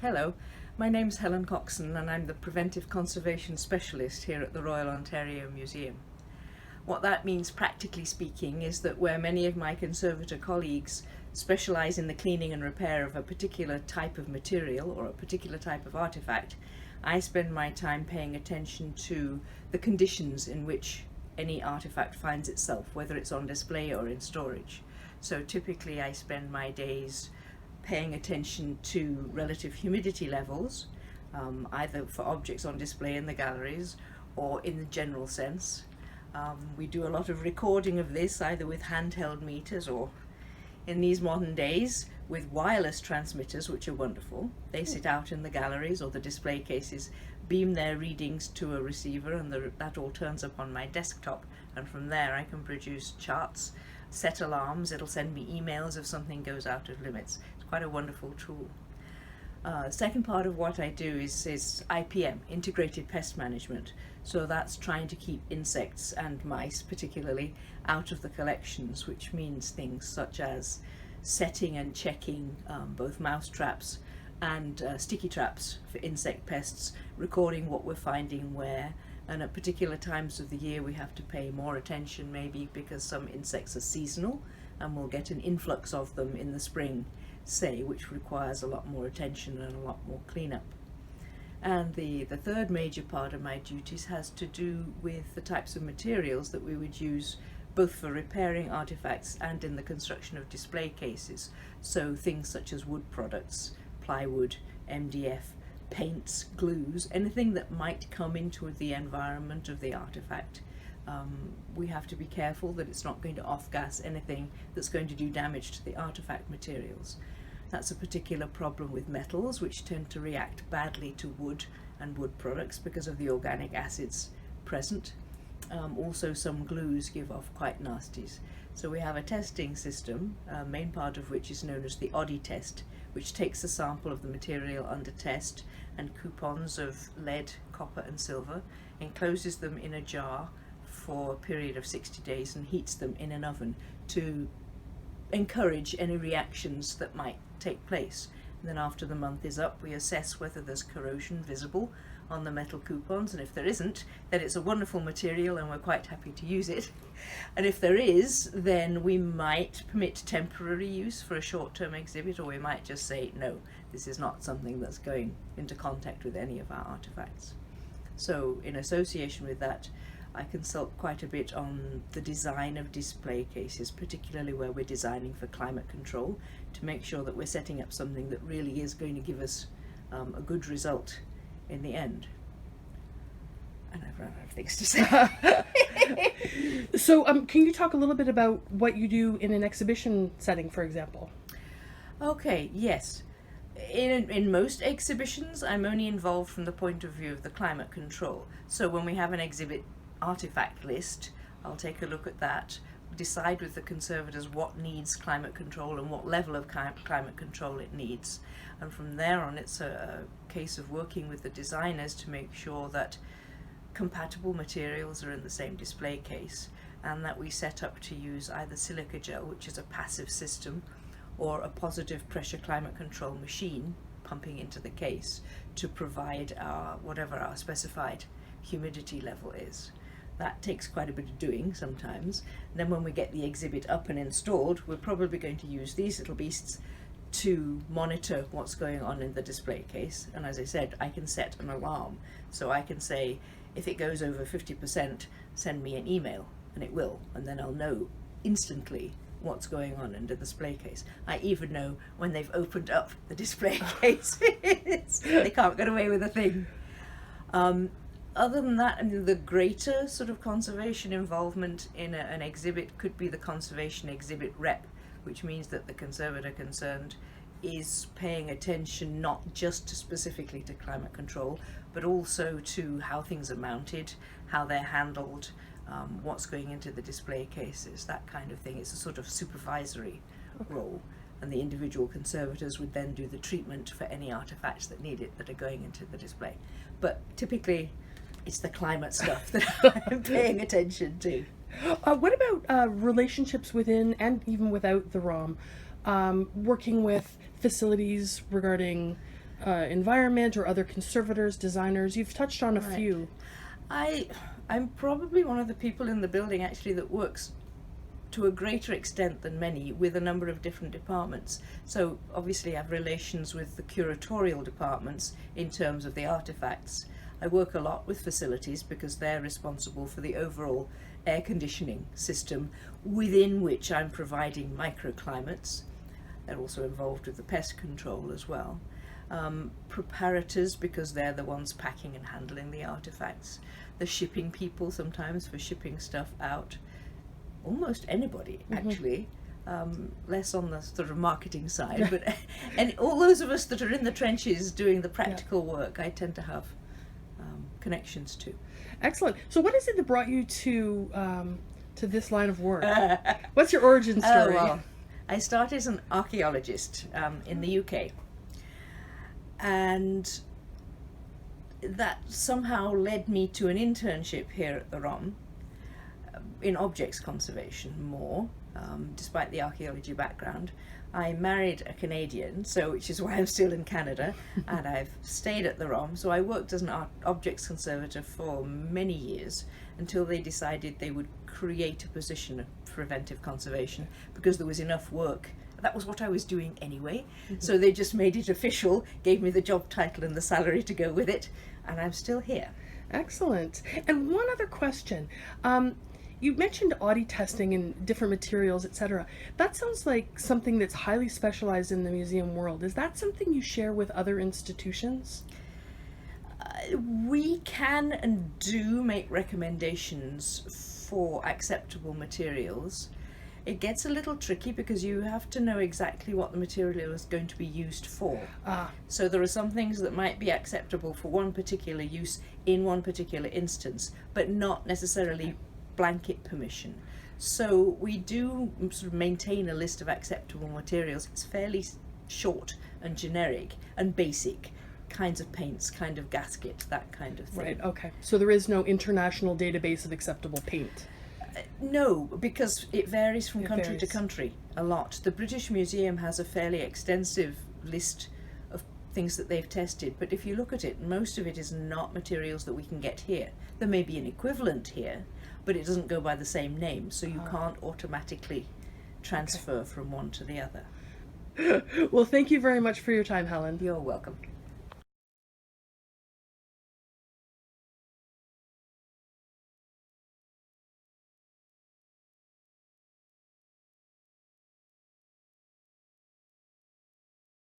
Hello, my name's Helen Coxon and I'm the Preventive Conservation Specialist here at the Royal Ontario Museum. What that means, practically speaking, is that where many of my conservator colleagues specialise in the cleaning and repair of a particular type of material or a particular type of artefact, I spend my time paying attention to the conditions in which any artefact finds itself, whether it's on display or in storage. So typically I spend my days paying attention to relative humidity levels, either for objects on display in the galleries or in the general sense. We do a lot of recording of this, either with handheld meters or, in these modern days, with wireless transmitters, which are wonderful. They sit out in the galleries or the display cases, beam their readings to a receiver, and that all turns up on my desktop, and from there I can produce charts, set alarms. It'll send me emails if something goes out of limits. It's quite a wonderful tool. Second part of what I do is IPM, Integrated Pest Management. So that's trying to keep insects and mice particularly out of the collections, which means things such as setting and checking both mouse traps and sticky traps for insect pests, recording what we're finding where, and at particular times of the year we have to pay more attention, maybe because some insects are seasonal and we'll get an influx of them in the spring, say, which requires a lot more attention and a lot more cleanup. And the third major part of my duties has to do with the types of materials that we would use both for repairing artifacts and in the construction of display cases. So things such as wood products, plywood, MDF, paints, glues, anything that might come into the environment of the artifact. We have to be careful that it's not going to off-gas anything that's going to do damage to the artifact materials. That's a particular problem with metals, which tend to react badly to wood and wood products because of the organic acids present. Also some glues give off quite nasties. So we have a testing system, main part of which is known as the ODI test, which takes a sample of the material under test and coupons of lead, copper and silver, encloses them in a jar for a period of 60 days and heats them in an oven to encourage any reactions that might take place. And then after the month is up, we assess whether there's corrosion visible on the metal coupons, and if there isn't, then it's a wonderful material and we're quite happy to use it. And if there is, then we might permit temporary use for a short-term exhibit, or we might just say, no, this is not something that's going into contact with any of our artifacts. So in association with that, I consult quite a bit on the design of display cases, particularly where we're designing for climate control, to make sure that we're setting up something that really is going to give us a good result in the end. And I've run out of things to say. So can you talk a little bit about what you do in an exhibition setting, for example? Okay, yes. In most exhibitions, I'm only involved from the point of view of the climate control. So when we have an exhibit artifact list, I'll take a look at that, decide with the conservators what needs climate control and what level of climate control it needs. And from there on, it's a case of working with the designers to make sure that compatible materials are in the same display case, and that we set up to use either silica gel, which is a passive system, or a positive pressure climate control machine pumping into the case to provide whatever our specified humidity level is. That takes quite a bit of doing sometimes. And then when we get the exhibit up and installed, we're probably going to use these little beasts to monitor what's going on in the display case. And as I said, I can set an alarm. So I can say, if it goes over 50%, send me an email, and it will. And then I'll know instantly what's going on in the display case. I even know when they've opened up the display case. They can't get away with a thing. Other than that, I mean, the greater sort of conservation involvement in an exhibit could be the conservation exhibit rep, which means that the conservator concerned is paying attention not just specifically to climate control, but also to how things are mounted, how they're handled, what's going into the display cases, that kind of thing. It's a sort of supervisory role, and the individual conservators would then do the treatment for any artifacts that need it that are going into the display. But typically it's the climate stuff that I'm paying attention to. What about relationships within and even without the ROM? Working with facilities regarding environment or other conservators, designers? You've touched on a Right. few. I'm probably one of the people in the building actually that works to a greater extent than many with a number of different departments. So obviously I have relations with the curatorial departments in terms of the artifacts. I work a lot with facilities because they're responsible for the overall air conditioning system within which I'm providing microclimates. They're also involved with the pest control as well. Preparators, because they're the ones packing and handling the artifacts. The shipping people sometimes for shipping stuff out. Almost anybody, actually. Less on the sort of marketing side, but and all those of us that are in the trenches doing the practical work, I tend to have connections to. Excellent. So what is it that brought you to this line of work? What's your origin story? Oh, well, I started as an archaeologist in the UK, and that somehow led me to an internship here at the ROM in objects conservation more, despite the archaeology background. I married a Canadian, which is why I'm still in Canada, and I've stayed at the ROM. So I worked as an objects conservator for many years until they decided they would create a position of preventive conservation because there was enough work. That was what I was doing anyway. So they just made it official, gave me the job title and the salary to go with it, and I'm still here. Excellent. And one other question. You mentioned Audi testing and different materials, etc. That sounds like something that's highly specialized in the museum world. Is that something you share with other institutions? We can and do make recommendations for acceptable materials. It gets a little tricky because you have to know exactly what the material is going to be used for. So there are some things that might be acceptable for one particular use in one particular instance, but not necessarily blanket permission. So we do sort of maintain a list of acceptable materials. It's fairly short and generic and basic. Kinds of paints, kind of gasket, that kind of thing. Right, okay. So there is no international database of acceptable paint? No, because it varies from country to varies. country a lot. The British Museum has a fairly extensive list of things that they've tested, but if you look at it, most of it is not materials that we can get here. There may be an equivalent here, but it doesn't go by the same name, so you can't automatically transfer from one to the other. Well, thank you very much for your time, Helen. You're welcome.